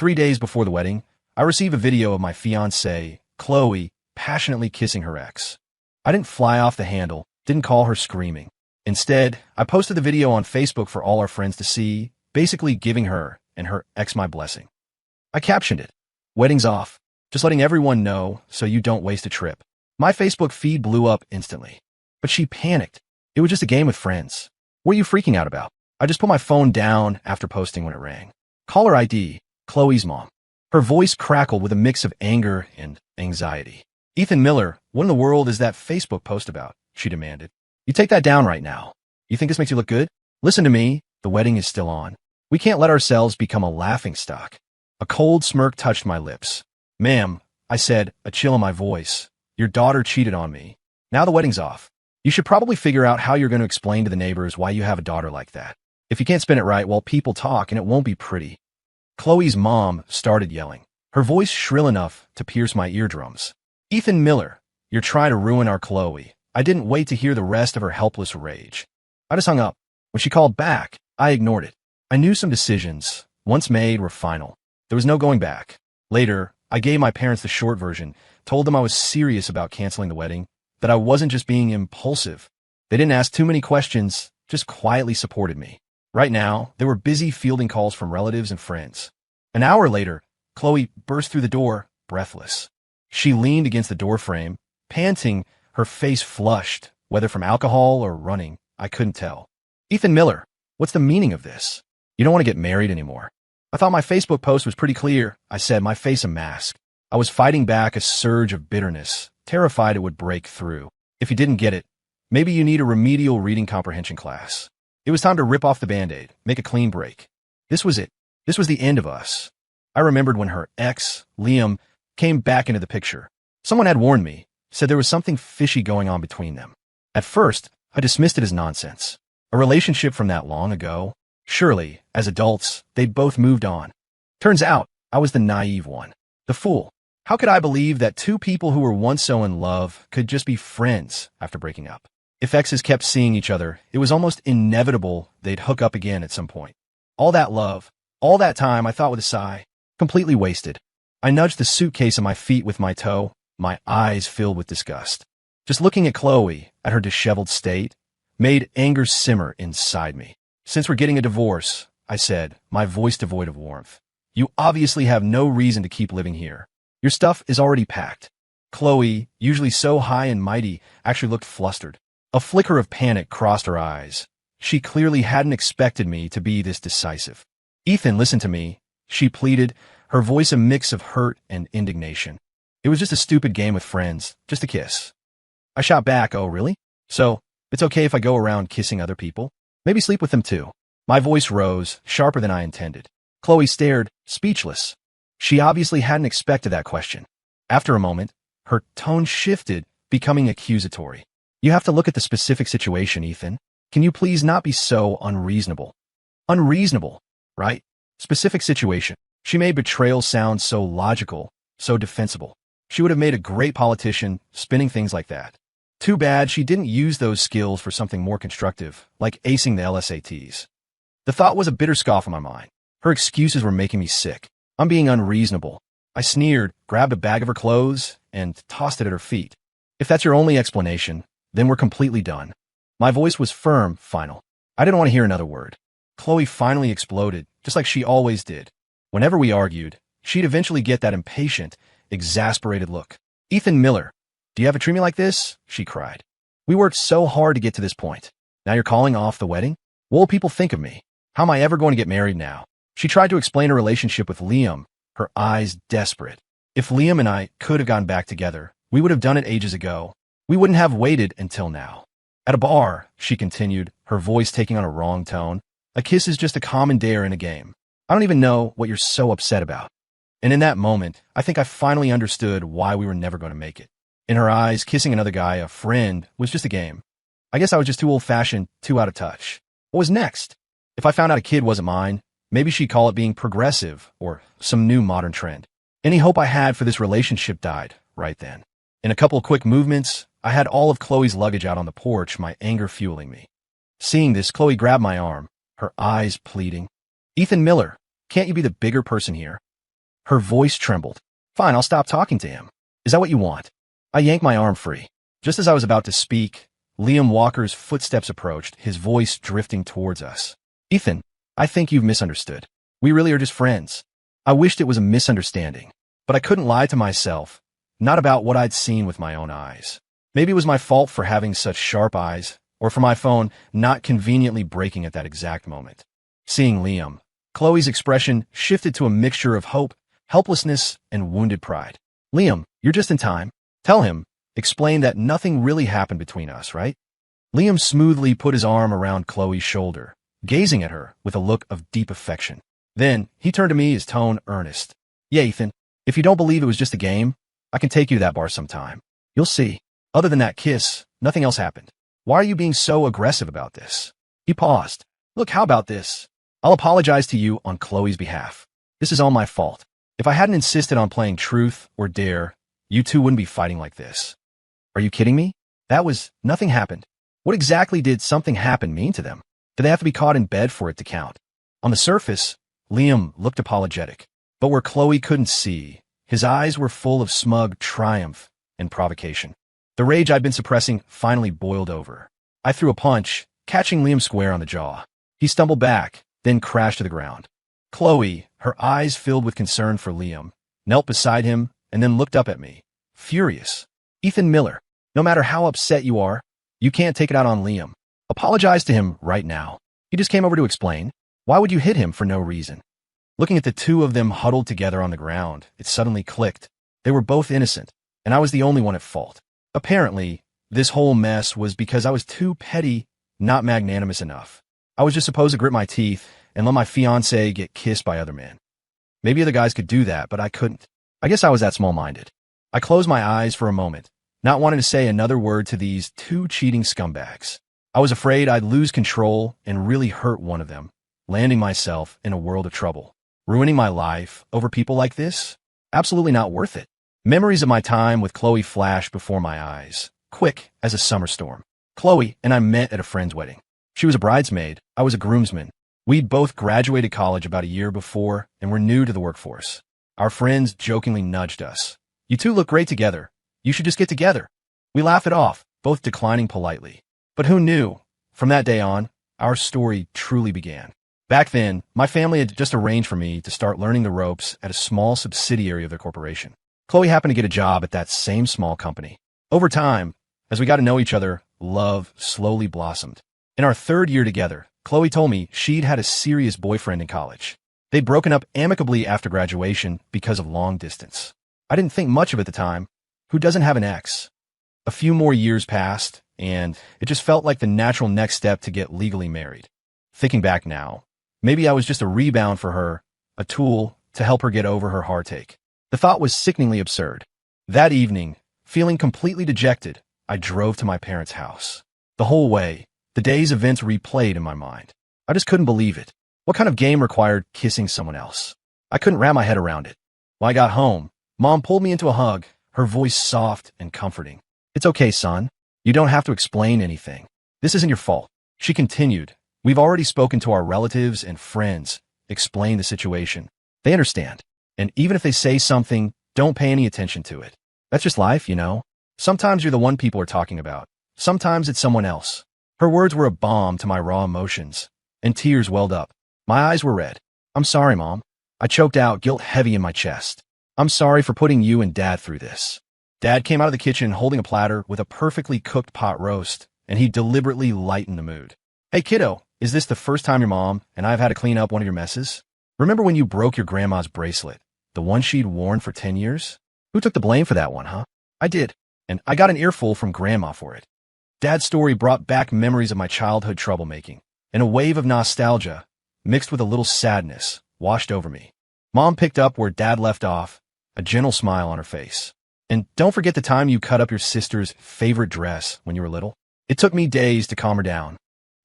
3 days before the wedding, I receive a video of my fiancée, Chloe, passionately kissing her ex. I didn't fly off the handle, didn't call her screaming. Instead, I posted the video on Facebook for all our friends to see, basically giving her and her ex my blessing. I captioned it, "Wedding's off. Just letting everyone know so you don't waste a trip." My Facebook feed blew up instantly. But she panicked. It was just a game with friends. What are you freaking out about? I just put my phone down after posting when it rang. Caller ID, Chloe's mom. Her voice crackled with a mix of anger and anxiety. "Ethan Miller, what in the world is that Facebook post about?" she demanded. "You take that down right now. You think this makes you look good? Listen to me, the wedding is still on. We can't let ourselves become a laughingstock." A cold smirk touched my lips. "Ma'am," I said, a chill in my voice, "your daughter cheated on me. Now the wedding's off. You should probably figure out how you're going to explain to the neighbors why you have a daughter like that. If you can't spin it right, well, people talk and it won't be pretty." Chloe's mom started yelling, her voice shrill enough to pierce my eardrums. "Ethan Miller, you're trying to ruin our Chloe." I didn't wait to hear the rest of her helpless rage. I just hung up. When she called back, I ignored it. I knew some decisions, once made, were final. There was no going back. Later, I gave my parents the short version, told them I was serious about canceling the wedding, that I wasn't just being impulsive. They didn't ask too many questions, just quietly supported me. Right now, they were busy fielding calls from relatives and friends. An hour later, Chloe burst through the door, breathless. She leaned against the doorframe, panting, her face flushed, whether from alcohol or running, I couldn't tell. "Ethan Miller, what's the meaning of this? You don't want to get married anymore." "I thought my Facebook post was pretty clear," I said, my face a mask. I was fighting back a surge of bitterness, terrified it would break through. "If you didn't get it, maybe you need a remedial reading comprehension class." It was time to rip off the Band-Aid, make a clean break. This was it. This was the end of us. I remembered when her ex, Liam, came back into the picture. Someone had warned me, said there was something fishy going on between them. At first, I dismissed it as nonsense. A relationship from that long ago? Surely, as adults, they'd both moved on. Turns out, I was the naive one. The fool. How could I believe that two people who were once so in love could just be friends after breaking up? If exes kept seeing each other, it was almost inevitable they'd hook up again at some point. All that love, all that time, I thought with a sigh, completely wasted. I nudged the suitcase at my feet with my toe, my eyes filled with disgust. Just looking at Chloe, at her disheveled state, made anger simmer inside me. "Since we're getting a divorce," I said, my voice devoid of warmth, "you obviously have no reason to keep living here. Your stuff is already packed." Chloe, usually so high and mighty, actually looked flustered. A flicker of panic crossed her eyes. She clearly hadn't expected me to be this decisive. "Ethan, listen to me," she pleaded, her voice a mix of hurt and indignation. "It was just a stupid game with friends, just a kiss." I shot back, "Oh, really? So, it's okay if I go around kissing other people? Maybe sleep with them too?" My voice rose, sharper than I intended. Chloe stared, speechless. She obviously hadn't expected that question. After a moment, her tone shifted, becoming accusatory. "You have to look at the specific situation, Ethan. Can you please not be so unreasonable?" Unreasonable, right? Specific situation. She made betrayal sound so logical, so defensible. She would have made a great politician, spinning things like that. Too bad she didn't use those skills for something more constructive, like acing the LSATs. The thought was a bitter scoff in my mind. Her excuses were making me sick. I'm being unreasonable. I sneered, grabbed a bag of her clothes, and tossed it at her feet. "If that's your only explanation, then we're completely done." My voice was firm, final. I didn't want to hear another word. Chloe finally exploded, just like she always did. Whenever we argued, she'd eventually get that impatient, exasperated look. "Ethan Miller, do you ever treat me like this?" she cried. "We worked so hard to get to this point. Now you're calling off the wedding? What will people think of me? How am I ever going to get married now?" She tried to explain her relationship with Liam, her eyes desperate. If Liam and I could have gone back together, we would have done it ages ago. We wouldn't have waited until now. "At a bar," she continued, her voice taking on a wrong tone, "a kiss is just a common dare in a game. I don't even know what you're so upset about." And in that moment, I think I finally understood why we were never going to make it. In her eyes, kissing another guy, a friend, was just a game. I guess I was just too old-fashioned, too out of touch. What was next? If I found out a kid wasn't mine, maybe she'd call it being progressive or some new modern trend. Any hope I had for this relationship died right then. In a couple of quick movements, I had all of Chloe's luggage out on the porch, my anger fueling me. Seeing this, Chloe grabbed my arm, her eyes pleading. "Ethan Miller, can't you be the bigger person here? Her voice trembled. Fine, I'll stop talking to him. Is that what you want? I yanked my arm free. Just as I was about to speak, Liam Walker's footsteps approached, his voice drifting towards us. Ethan, I think you've misunderstood. We really are just friends. I wished it was a misunderstanding, but I couldn't lie to myself, not about what I'd seen with my own eyes. Maybe it was my fault for having such sharp eyes, or for my phone not conveniently breaking at that exact moment. Seeing Liam, Chloe's expression shifted to a mixture of hope, helplessness, and wounded pride. Liam, you're just in time. Tell him, explain that nothing really happened between us, right? Liam smoothly put his arm around Chloe's shoulder, gazing at her with a look of deep affection. Then, he turned to me, his tone earnest. Yeah, Ethan, if you don't believe it was just a game, I can take you to that bar sometime. You'll see. Other than that kiss, nothing else happened. Why are you being so aggressive about this? He paused. Look, how about this? I'll apologize to you on Chloe's behalf. This is all my fault. If I hadn't insisted on playing truth or dare, you two wouldn't be fighting like this. Are you kidding me? Nothing happened. What exactly did something happen mean to them? Did they have to be caught in bed for it to count? On the surface, Liam looked apologetic, but where Chloe couldn't see, his eyes were full of smug triumph and provocation. The rage I'd been suppressing finally boiled over. I threw a punch, catching Liam square on the jaw. He stumbled back, then crashed to the ground. Chloe, her eyes filled with concern for Liam, knelt beside him and then looked up at me, furious. Ethan Miller, no matter how upset you are, you can't take it out on Liam. Apologize to him right now. He just came over to explain. Why would you hit him for no reason? Looking at the two of them huddled together on the ground, it suddenly clicked. They were both innocent, and I was the only one at fault. Apparently, this whole mess was because I was too petty, not magnanimous enough. I was just supposed to grit my teeth and let my fiancée get kissed by other men. Maybe other guys could do that, but I couldn't. I guess I was that small-minded. I closed my eyes for a moment, not wanting to say another word to these two cheating scumbags. I was afraid I'd lose control and really hurt one of them, landing myself in a world of trouble. Ruining my life over people like this? Absolutely not worth it. Memories of my time with Chloe flashed before my eyes, quick as a summer storm. Chloe and I met at a friend's wedding. She was a bridesmaid, I was a groomsman. We'd both graduated college about a year before and were new to the workforce. Our friends jokingly nudged us. You two look great together. You should just get together. We laughed it off, both declining politely. But who knew? From that day on, our story truly began. Back then, my family had just arranged for me to start learning the ropes at a small subsidiary of their corporation. Chloe happened to get a job at that same small company. Over time, as we got to know each other, love slowly blossomed. In our third year together, Chloe told me she'd had a serious boyfriend in college. They'd broken up amicably after graduation because of long distance. I didn't think much of it at the time. Who doesn't have an ex? A few more years passed, and it just felt like the natural next step to get legally married. Thinking back now, maybe I was just a rebound for her, a tool to help her get over her heartache. The thought was sickeningly absurd. That evening, feeling completely dejected, I drove to my parents' house. The whole way, the day's events replayed in my mind. I just couldn't believe it. What kind of game required kissing someone else? I couldn't wrap my head around it. When I got home, Mom pulled me into a hug, her voice soft and comforting. It's okay, son. You don't have to explain anything. This isn't your fault. She continued. We've already spoken to our relatives and friends, explained the situation. They understand. And even if they say something, don't pay any attention to it. That's just life, you know? Sometimes you're the one people are talking about. Sometimes it's someone else. Her words were a balm to my raw emotions, and tears welled up. My eyes were red. I'm sorry, Mom. I choked out, guilt heavy in my chest. I'm sorry for putting you and Dad through this. Dad came out of the kitchen holding a platter with a perfectly cooked pot roast, and he deliberately lightened the mood. Hey, kiddo, is this the first time your mom and I've had to clean up one of your messes? Remember when you broke your grandma's bracelet, the one she'd worn for 10 years? Who took the blame for that one, huh? I did, and I got an earful from Grandma for it. Dad's story brought back memories of my childhood troublemaking, and a wave of nostalgia, mixed with a little sadness, washed over me. Mom picked up where Dad left off, a gentle smile on her face. And don't forget the time you cut up your sister's favorite dress when you were little. It took me days to calm her down.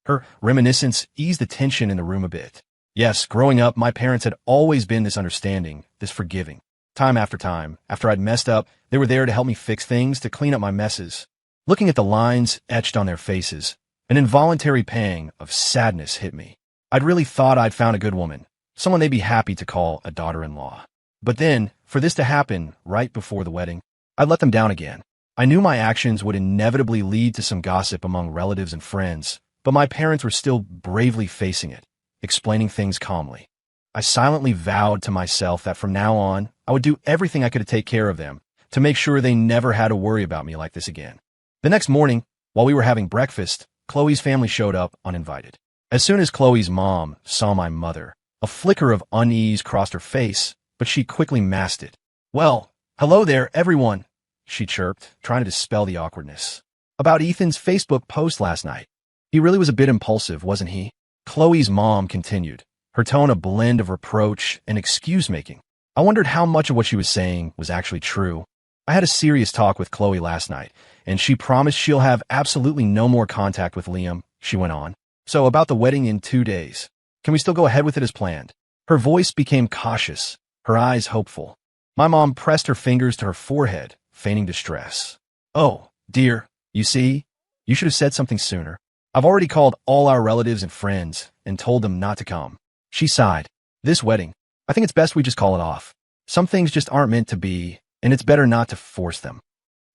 Her reminiscence eased the tension in the room a bit. Yes, growing up, my parents had always been this understanding, this forgiving. Time, after I'd messed up, they were there to help me fix things, to clean up my messes. Looking at the lines etched on their faces, an involuntary pang of sadness hit me. I'd really thought I'd found a good woman, someone they'd be happy to call a daughter-in-law. But then, for this to happen right before the wedding, I let them down again. I knew my actions would inevitably lead to some gossip among relatives and friends, but my parents were still bravely facing it, explaining things calmly. I silently vowed to myself that from now on, I would do everything I could to take care of them, to make sure they never had to worry about me like this again. The next morning, while we were having breakfast, Chloe's family showed up uninvited. As soon as Chloe's mom saw my mother, a flicker of unease crossed her face, but she quickly masked it. "Well, hello there, everyone," she chirped, trying to dispel the awkwardness. "About Ethan's Facebook post last night. He really was a bit impulsive, wasn't he?" Chloe's mom continued, her tone a blend of reproach and excuse-making. I wondered how much of what she was saying was actually true. I had a serious talk with Chloe last night, and she promised she'll have absolutely no more contact with Liam, she went on. "So about the wedding in 2 days. Can we still go ahead with it as planned?" Her voice became cautious, her eyes hopeful. My mom pressed her fingers to her forehead, feigning distress. "Oh, dear, you see? You should have said something sooner. I've already called all our relatives and friends and told them not to come." She sighed. "This wedding, I think it's best we just call it off. Some things just aren't meant to be, and it's better not to force them."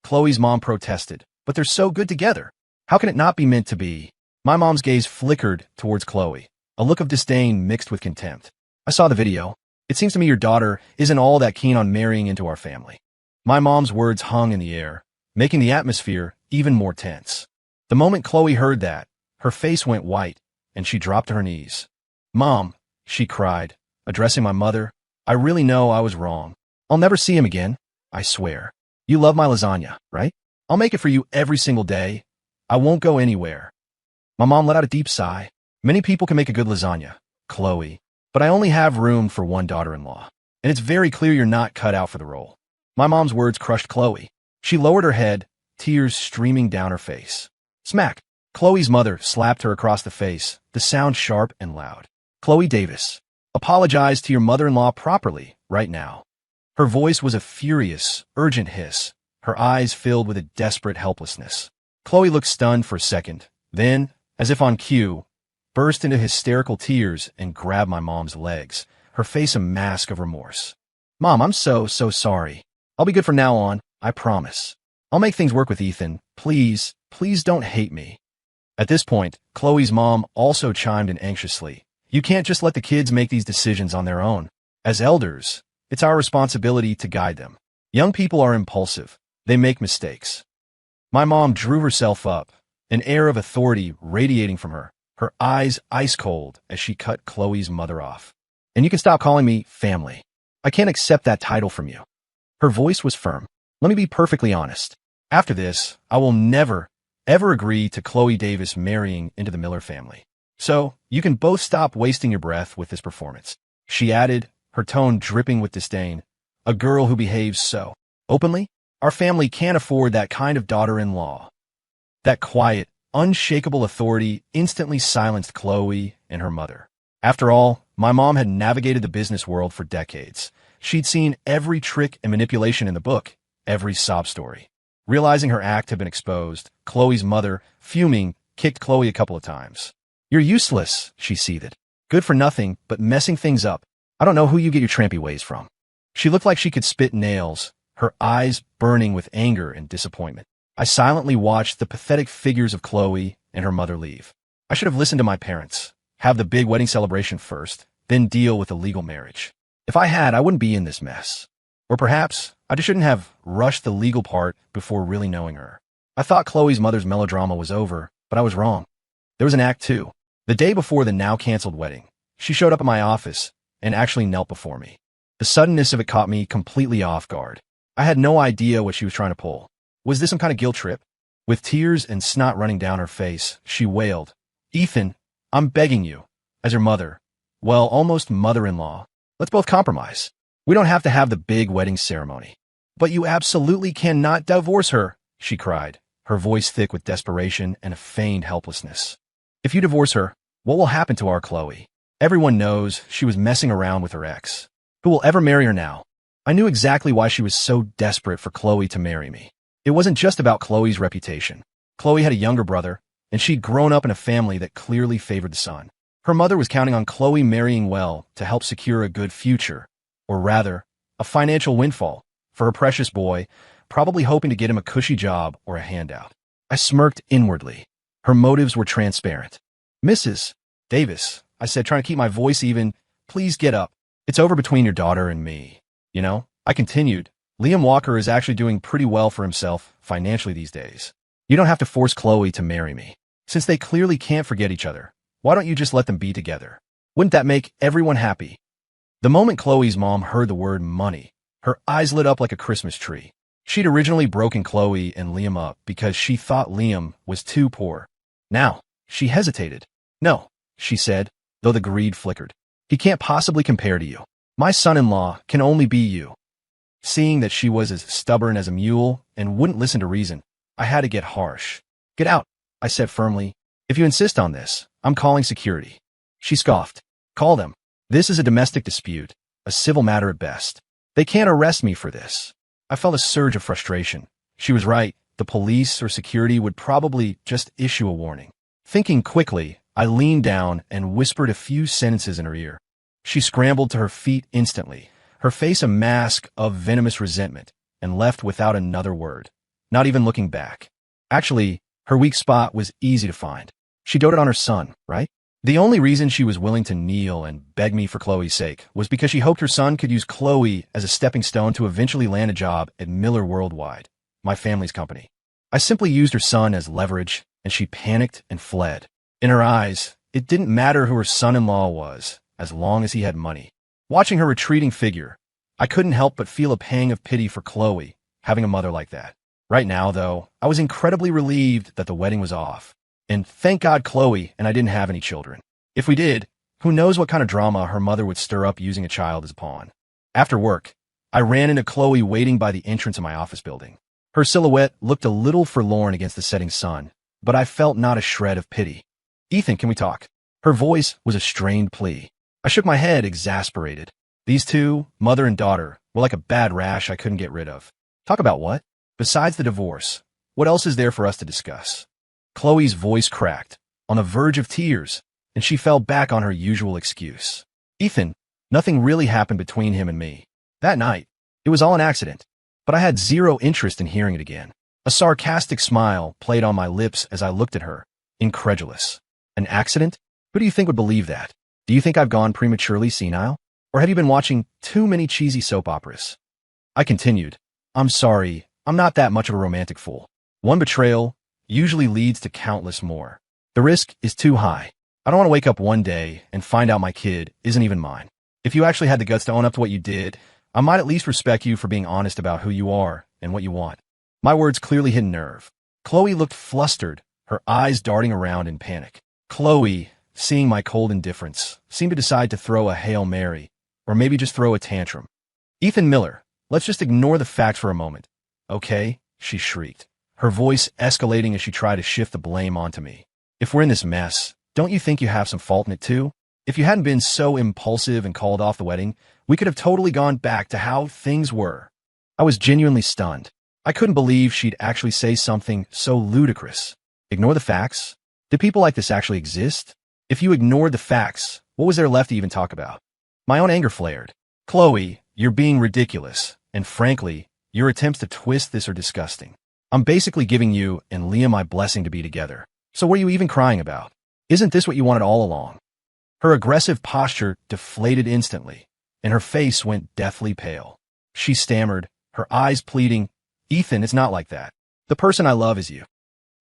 Chloe's mom protested, "But they're so good together. How can it not be meant to be?" My mom's gaze flickered towards Chloe, a look of disdain mixed with contempt. "I saw the video. It seems to me your daughter isn't all that keen on marrying into our family." My mom's words hung in the air, making the atmosphere even more tense. The moment Chloe heard that, her face went white, and she dropped to her knees. "Mom," she cried, addressing my mother, "I really know I was wrong. I'll never see him again, I swear. You love my lasagna, right? I'll make it for you every single day. I won't go anywhere." My mom let out a deep sigh. "Many people can make a good lasagna, Chloe, but I only have room for one daughter-in-law, and it's very clear you're not cut out for the role." My mom's words crushed Chloe. She lowered her head, tears streaming down her face. Smack! Chloe's mother slapped her across the face, the sound sharp and loud. "Chloe Davis, apologize to your mother-in-law properly, right now." Her voice was a furious, urgent hiss, her eyes filled with a desperate helplessness. Chloe looked stunned for a second, then, as if on cue, burst into hysterical tears and grabbed my mom's legs, her face a mask of remorse. "Mom, I'm so sorry. I'll be good from now on, I promise. I'll make things work with Ethan. Please, please don't hate me." At this point, Chloe's mom also chimed in anxiously. "You can't just let the kids make these decisions on their own. As elders, it's our responsibility to guide them. Young people are impulsive. They make mistakes." My mom drew herself up, an air of authority radiating from her, her eyes ice cold as she cut Chloe's mother off. "And you can stop calling me family. I can't accept that title from you." Her voice was firm. "Let me be perfectly honest. After this, I will never, ever agree to Chloe Davis marrying into the Miller family. So, you can both stop wasting your breath with this performance." She added, her tone dripping with disdain. "A girl who behaves so openly? Our family can't afford that kind of daughter-in-law." That quiet, unshakable authority instantly silenced Chloe and her mother. After all, my mom had navigated the business world for decades. She'd seen every trick and manipulation in the book, every sob story. Realizing her act had been exposed, Chloe's mother, fuming, kicked Chloe a couple of times. "You're useless," she seethed. "Good for nothing, but messing things up. I don't know who you get your trampy ways from." She looked like she could spit nails, her eyes burning with anger and disappointment. I silently watched the pathetic figures of Chloe and her mother leave. I should have listened to my parents, have the big wedding celebration first, then deal with the legal marriage. If I had, I wouldn't be in this mess. Or perhaps I just shouldn't have rushed the legal part before really knowing her. I thought Chloe's mother's melodrama was over, but I was wrong. There was an act two. The day before the now-canceled wedding, she showed up at my office and actually knelt before me. The suddenness of it caught me completely off guard. I had no idea what she was trying to pull. Was this some kind of guilt trip? With tears and snot running down her face, she wailed, "Ethan, I'm begging you, as her mother, well, almost mother-in-law, let's both compromise. We don't have to have the big wedding ceremony." "But you absolutely cannot divorce her," she cried, her voice thick with desperation and a feigned helplessness. "If you divorce her, what will happen to our Chloe? Everyone knows she was messing around with her ex. Who will ever marry her now?" I knew exactly why she was so desperate for Chloe to marry me. It wasn't just about Chloe's reputation. Chloe had a younger brother, and she'd grown up in a family that clearly favored the son. Her mother was counting on Chloe marrying well to help secure a good future, or rather, a a financial windfall for her precious boy, probably hoping to get him a cushy job or a handout. I smirked inwardly. Her motives were transparent. Mrs. Davis, I said, trying to keep my voice even, please get up. It's over between your daughter and me. You know, I continued. Liam Walker is actually doing pretty well for himself financially these days. You don't have to force Chloe to marry me. Since they clearly can't forget each other, why don't you just let them be together? Wouldn't that make everyone happy? The moment Chloe's mom heard the word money, her eyes lit up like a Christmas tree. She'd originally broken Chloe and Liam up because she thought Liam was too poor. Now, she hesitated. No, she said, though the greed flickered. He can't possibly compare to you. My son-in-law can only be you. Seeing that she was as stubborn as a mule and wouldn't listen to reason, I had to get harsh. Get out, I said firmly. If you insist on this, I'm calling security. She scoffed. Call them. This is a domestic dispute, a civil matter at best. They can't arrest me for this. I felt a surge of frustration. She was right. The police or security would probably just issue a warning. Thinking quickly, I leaned down and whispered a few sentences in her ear. She scrambled to her feet instantly, her face a mask of venomous resentment, and left without another word, not even looking back. Actually, her weak spot was easy to find. She doted on her son, right? The only reason she was willing to kneel and beg me for Chloe's sake was because she hoped her son could use Chloe as a stepping stone to eventually land a job at Miller Worldwide, my family's company. I simply used her son as leverage, and she panicked and fled. In her eyes, it didn't matter who her son-in-law was, as long as he had money. Watching her retreating figure, I couldn't help but feel a pang of pity for Chloe, having a mother like that. Right now, though, I was incredibly relieved that the wedding was off. And thank God Chloe and I didn't have any children. If we did, who knows what kind of drama her mother would stir up using a child as a pawn. After work, I ran into Chloe waiting by the entrance of my office building. Her silhouette looked a little forlorn against the setting sun, but I felt not a shred of pity. Ethan, can we talk? Her voice was a strained plea. I shook my head, exasperated. These two, mother and daughter, were like a bad rash I couldn't get rid of. Talk about what? Besides the divorce, what else is there for us to discuss? Chloe's voice cracked, on the verge of tears, and she fell back on her usual excuse. Ethan, nothing really happened between him and me. That night, it was all an accident, but I had zero interest in hearing it again. A sarcastic smile played on my lips as I looked at her, incredulous. An accident? Who do you think would believe that? Do you think I've gone prematurely senile? Or have you been watching too many cheesy soap operas? I continued. I'm sorry, I'm not that much of a romantic fool. One betrayal usually leads to countless more. The risk is too high. I don't want to wake up one day and find out my kid isn't even mine. If you actually had the guts to own up to what you did, I might at least respect you for being honest about who you are and what you want. My words clearly hit a nerve. Chloe looked flustered, her eyes darting around in panic. Chloe, seeing my cold indifference, seemed to decide to throw a Hail Mary, or maybe just throw a tantrum. Ethan Miller, let's just ignore the facts for a moment. Okay? She shrieked, her voice escalating as she tried to shift the blame onto me. If we're in this mess, don't you think you have some fault in it too? If you hadn't been so impulsive and called off the wedding, we could have totally gone back to how things were. I was genuinely stunned. I couldn't believe she'd actually say something so ludicrous. Ignore the facts? Did people like this actually exist? If you ignored the facts, what was there left to even talk about? My own anger flared. Chloe, you're being ridiculous, and frankly, your attempts to twist this are disgusting. I'm basically giving you and Leah my blessing to be together. So what are you even crying about? Isn't this what you wanted all along? Her aggressive posture deflated instantly, and her face went deathly pale. She stammered, her eyes pleading, Ethan, it's not like that. The person I love is you.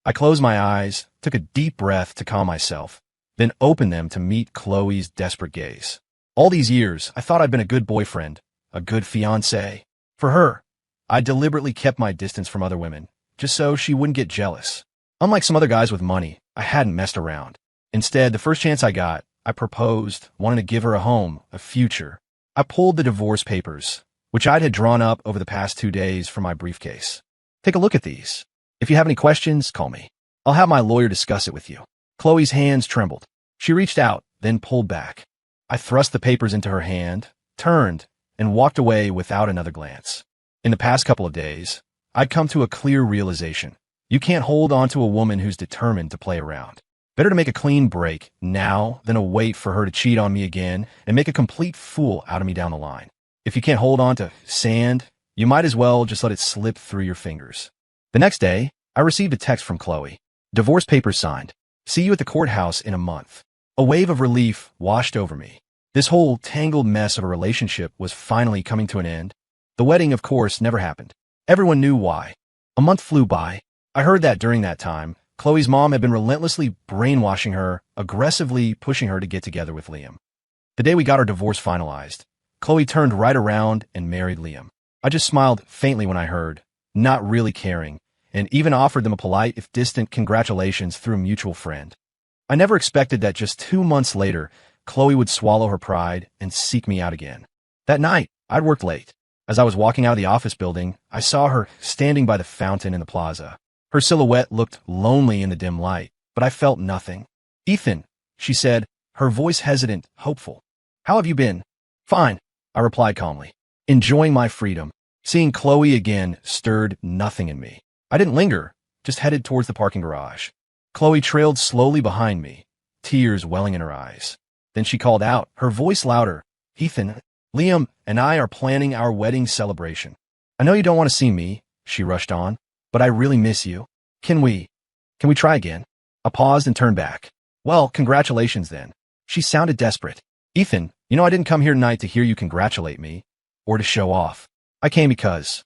I closed my eyes, took a deep breath to calm myself, then opened them to meet Chloe's desperate gaze. All these years, I thought I'd been a good boyfriend, a good fiancé. For her, I deliberately kept my distance from other women, just so she wouldn't get jealous. Unlike some other guys with money, I hadn't messed around. Instead, the first chance I got, I proposed, wanting to give her a home, a future. I pulled the divorce papers, which I had drawn up over the past 2 days from my briefcase. Take a look at these. If you have any questions, call me. I'll have my lawyer discuss it with you. Chloe's hands trembled. She reached out, then pulled back. I thrust the papers into her hand, turned, and walked away without another glance. In the past couple of days, I'd come to a clear realization. You can't hold on to a woman who's determined to play around. Better to make a clean break now than to wait for her to cheat on me again and make a complete fool out of me down the line. If you can't hold on to sand, you might as well just let it slip through your fingers. The next day, I received a text from Chloe. Divorce papers signed. See you at the courthouse in a month. A wave of relief washed over me. This whole tangled mess of a relationship was finally coming to an end. The wedding, of course, never happened. Everyone knew why. A month flew by. I heard that during that time, Chloe's mom had been relentlessly brainwashing her, aggressively pushing her to get together with Liam. The day we got our divorce finalized, Chloe turned right around and married Liam. I just smiled faintly when I heard, not really caring, and even offered them a polite, if distant, congratulations through a mutual friend. I never expected that just 2 months later, Chloe would swallow her pride and seek me out again. That night, I'd worked late. As I was walking out of the office building, I saw her standing by the fountain in the plaza. Her silhouette looked lonely in the dim light, but I felt nothing. "Ethan," she said, her voice hesitant, hopeful. "How have you been?" "Fine," I replied calmly, enjoying my freedom. Seeing Chloe again stirred nothing in me. I didn't linger, just headed towards the parking garage. Chloe trailed slowly behind me, tears welling in her eyes. Then she called out, her voice louder, "Ethan, Liam and I are planning our wedding celebration. I know you don't want to see me," she rushed on, "but I really miss you. Can we try again?" I paused and turned back. "Well, congratulations then." She sounded desperate. "Ethan, you know I didn't come here tonight to hear you congratulate me, or to show off. I came because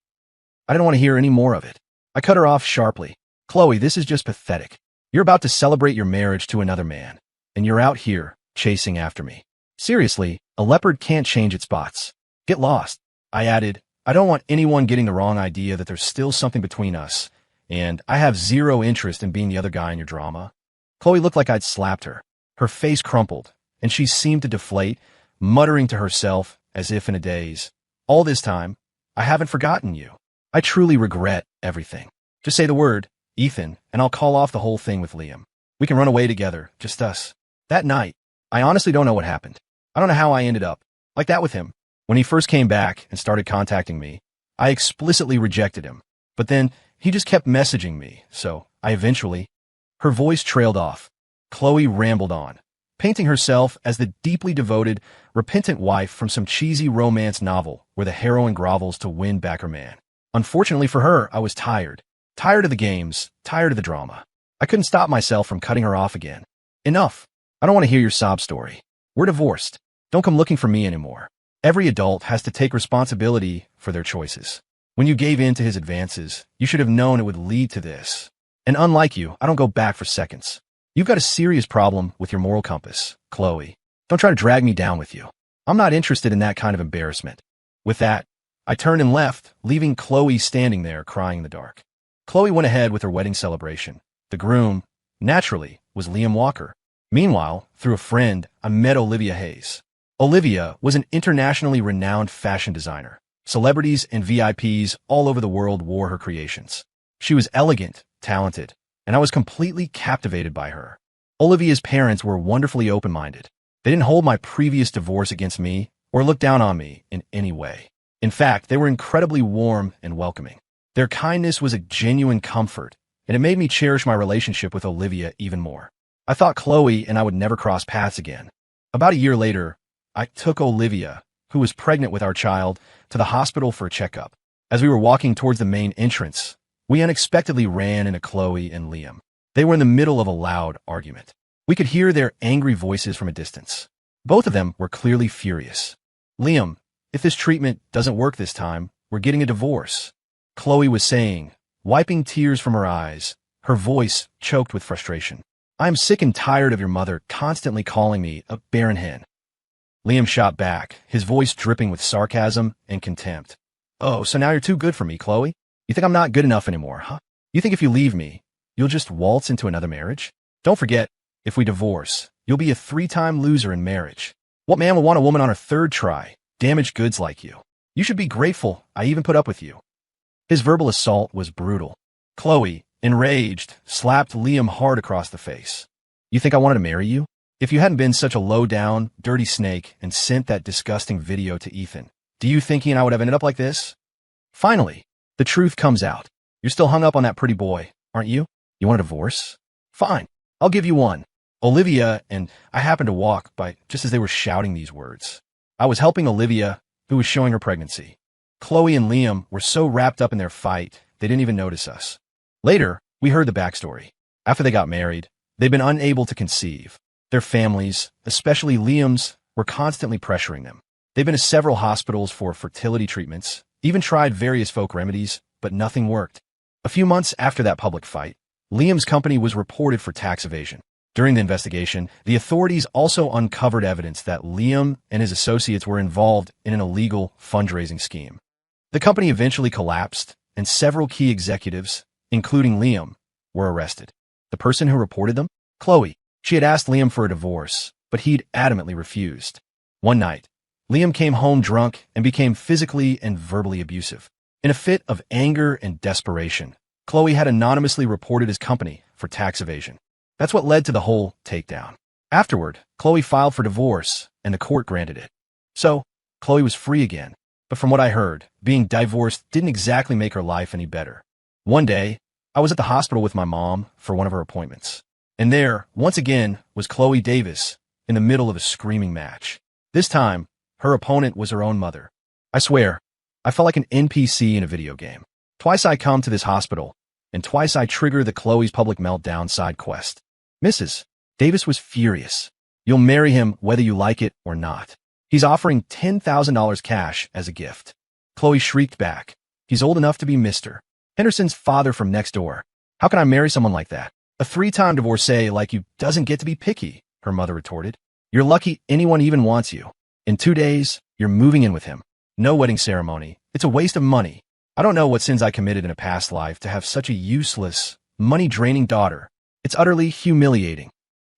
I didn't want to hear any more of it." I cut her off sharply. "Chloe, this is just pathetic. You're about to celebrate your marriage to another man, and you're out here chasing after me. Seriously, a leopard can't change its spots. Get lost." I added, "I don't want anyone getting the wrong idea that there's still something between us, and I have zero interest in being the other guy in your drama." Chloe looked like I'd slapped her. Her face crumpled, and she seemed to deflate, muttering to herself as if in a daze. "All this time, I haven't forgotten you. I truly regret everything. Just say the word, Ethan, and I'll call off the whole thing with Liam. We can run away together, just us." That night, I honestly don't know what happened. I don't know how I ended up like that with him. When he first came back and started contacting me, I explicitly rejected him. But then he just kept messaging me, so I eventually... Her voice trailed off. Chloe rambled on, painting herself as the deeply devoted, repentant wife from some cheesy romance novel where the heroine grovels to win back her man. Unfortunately for her, I was tired. Tired of the games, tired of the drama. I couldn't stop myself from cutting her off again. "Enough. I don't want to hear your sob story. We're divorced. Don't come looking for me anymore." Every adult has to take responsibility for their choices. When you gave in to his advances, you should have known it would lead to this. And unlike you, I don't go back for seconds. You've got a serious problem with your moral compass, Chloe. Don't try to drag me down with you. I'm not interested in that kind of embarrassment. With that, I turned and left, leaving Chloe standing there crying in the dark. Chloe went ahead with her wedding celebration. The groom, naturally, was Liam Walker. Meanwhile, through a friend, I met Olivia Hayes. Olivia was an internationally renowned fashion designer. Celebrities and VIPs all over the world wore her creations. She was elegant, talented, and I was completely captivated by her. Olivia's parents were wonderfully open-minded. They didn't hold my previous divorce against me or look down on me in any way. In fact, they were incredibly warm and welcoming. Their kindness was a genuine comfort, and it made me cherish my relationship with Olivia even more. I thought Chloe and I would never cross paths again. About a year later, I took Olivia, who was pregnant with our child, to the hospital for a checkup. As we were walking towards the main entrance, we unexpectedly ran into Chloe and Liam. They were in the middle of a loud argument. We could hear their angry voices from a distance. Both of them were clearly furious. "Liam, if this treatment doesn't work this time, we're getting a divorce," Chloe was saying, wiping tears from her eyes, her voice choked with frustration. "I am sick and tired of your mother constantly calling me a barren hen." Liam shot back, his voice dripping with sarcasm and contempt. "Oh, so now you're too good for me, Chloe? You think I'm not good enough anymore, huh? You think if you leave me, you'll just waltz into another marriage? Don't forget, if we divorce, you'll be a 3-time loser in marriage. What man will want a woman on her 3rd try, damaged goods like you? You should be grateful I even put up with you." His verbal assault was brutal. Chloe, enraged, slapped Liam hard across the face. "You think I wanted to marry you? If you hadn't been such a low-down, dirty snake and sent that disgusting video to Ethan, do you think he and I would have ended up like this?" Finally, the truth comes out. You're still hung up on that pretty boy, aren't you? You want a divorce? Fine, I'll give you one. Olivia and I happened to walk by just as they were shouting these words. I was helping Olivia who was showing her pregnancy. Chloe and Liam were so wrapped up in their fight, they didn't even notice us. Later, we heard the backstory. After they got married, they'd been unable to conceive. Their families, especially Liam's, were constantly pressuring them. They've been to several hospitals for fertility treatments, even tried various folk remedies, but nothing worked. A few months after that public fight, Liam's company was reported for tax evasion. During the investigation, the authorities also uncovered evidence that Liam and his associates were involved in an illegal fundraising scheme. The company eventually collapsed, and several key executives, including Liam, were arrested. The person who reported them? Chloe. She had asked Liam for a divorce, but he'd adamantly refused. One night, Liam came home drunk and became physically and verbally abusive. In a fit of anger and desperation, Chloe had anonymously reported his company for tax evasion. That's what led to the whole takedown. Afterward, Chloe filed for divorce, and the court granted it. So, Chloe was free again. But from what I heard, being divorced didn't exactly make her life any better. One day, I was at the hospital with my mom for one of her appointments. And there, once again, was Chloe Davis in the middle of a screaming match. This time, her opponent was her own mother. I swear, I felt like an NPC in a video game. Twice I come to this hospital, and twice I trigger the Chloe's public meltdown side quest. Mrs. Davis was furious. You'll marry him whether you like it or not. He's offering $10,000 cash as a gift. Chloe shrieked back. He's old enough to be Mr. Henderson's father from next door. How can I marry someone like that? A 3-time divorcee like you doesn't get to be picky, her mother retorted. You're lucky anyone even wants you. In 2 days, you're moving in with him. No wedding ceremony. It's a waste of money. I don't know what sins I committed in a past life to have such a useless, money-draining daughter. It's utterly humiliating.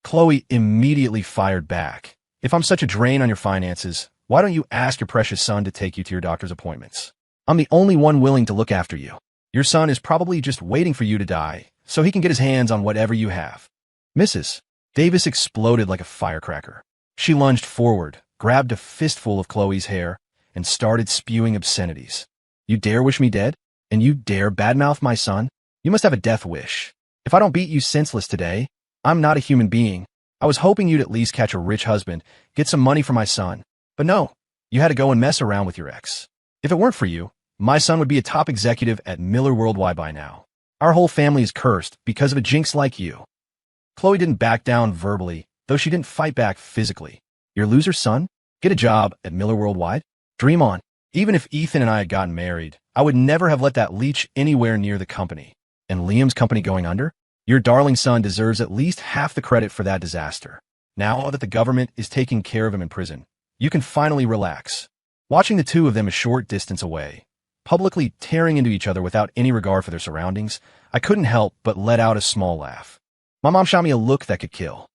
Chloe immediately fired back. If I'm such a drain on your finances, why don't you ask your precious son to take you to your doctor's appointments? I'm the only one willing to look after you. Your son is probably just waiting for you to die, so he can get his hands on whatever you have. Mrs. Davis exploded like a firecracker. She lunged forward, grabbed a fistful of Chloe's hair, and started spewing obscenities. You dare wish me dead? And you dare badmouth my son? You must have a death wish. If I don't beat you senseless today, I'm not a human being. I was hoping you'd at least catch a rich husband, get some money for my son. But no, you had to go and mess around with your ex. If it weren't for you, my son would be a top executive at Miller Worldwide by now. Our whole family is cursed because of a jinx like you. Chloe didn't back down verbally, though she didn't fight back physically. Your loser son? Get a job at Miller Worldwide? Dream on. Even if Ethan and I had gotten married, I would never have let that leech anywhere near the company. And Liam's company going under? Your darling son deserves at least half the credit for that disaster. Now that the government is taking care of him in prison, you can finally relax. Watching the two of them a short distance away, publicly tearing into each other without any regard for their surroundings, I couldn't help but let out a small laugh. My mom shot me a look that could kill.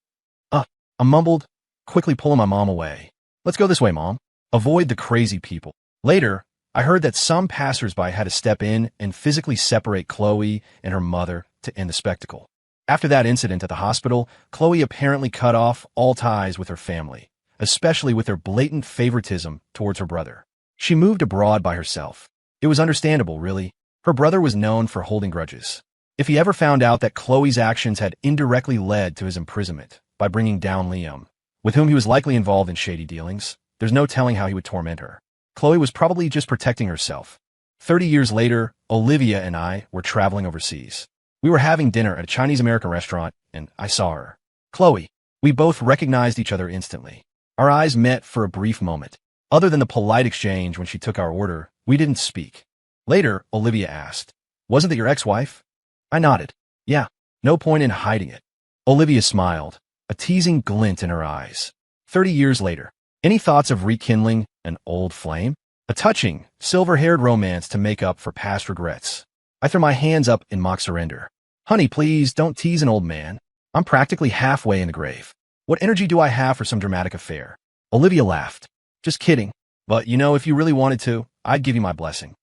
I mumbled, quickly pulling my mom away. Let's go this way, Mom. Avoid the crazy people. Later, I heard that some passersby had to step in and physically separate Chloe and her mother to end the spectacle. After that incident at the hospital, Chloe apparently cut off all ties with her family, especially with their blatant favoritism towards her brother. She moved abroad by herself. It was understandable, really. Her brother was known for holding grudges. If he ever found out that Chloe's actions had indirectly led to his imprisonment by bringing down Liam, with whom he was likely involved in shady dealings, there's no telling how he would torment her. Chloe was probably just protecting herself. 30 years later, Olivia and I were traveling overseas. We were having dinner at a Chinese-American restaurant, and I saw her. Chloe. We both recognized each other instantly. Our eyes met for a brief moment. Other than the polite exchange when she took our order, we didn't speak. Later, Olivia asked, "Wasn't that your ex-wife?" I nodded. Yeah, no point in hiding it. Olivia smiled, a teasing glint in her eyes. 30 years later, any thoughts of rekindling an old flame? A touching, silver-haired romance to make up for past regrets. I threw my hands up in mock surrender. Honey, please don't tease an old man. I'm practically halfway in the grave. What energy do I have for some dramatic affair? Olivia laughed. Just kidding. But if you really wanted to, I'd give you my blessing.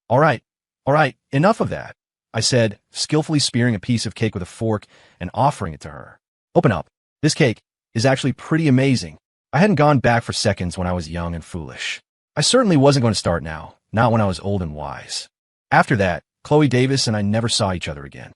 All right, enough of that, I said, skillfully spearing a piece of cake with a fork and offering it to her. Open up. This cake is actually pretty amazing. I hadn't gone back for seconds when I was young and foolish. I certainly wasn't going to start now, not when I was old and wise. After that, Chloe Davis and I never saw each other again.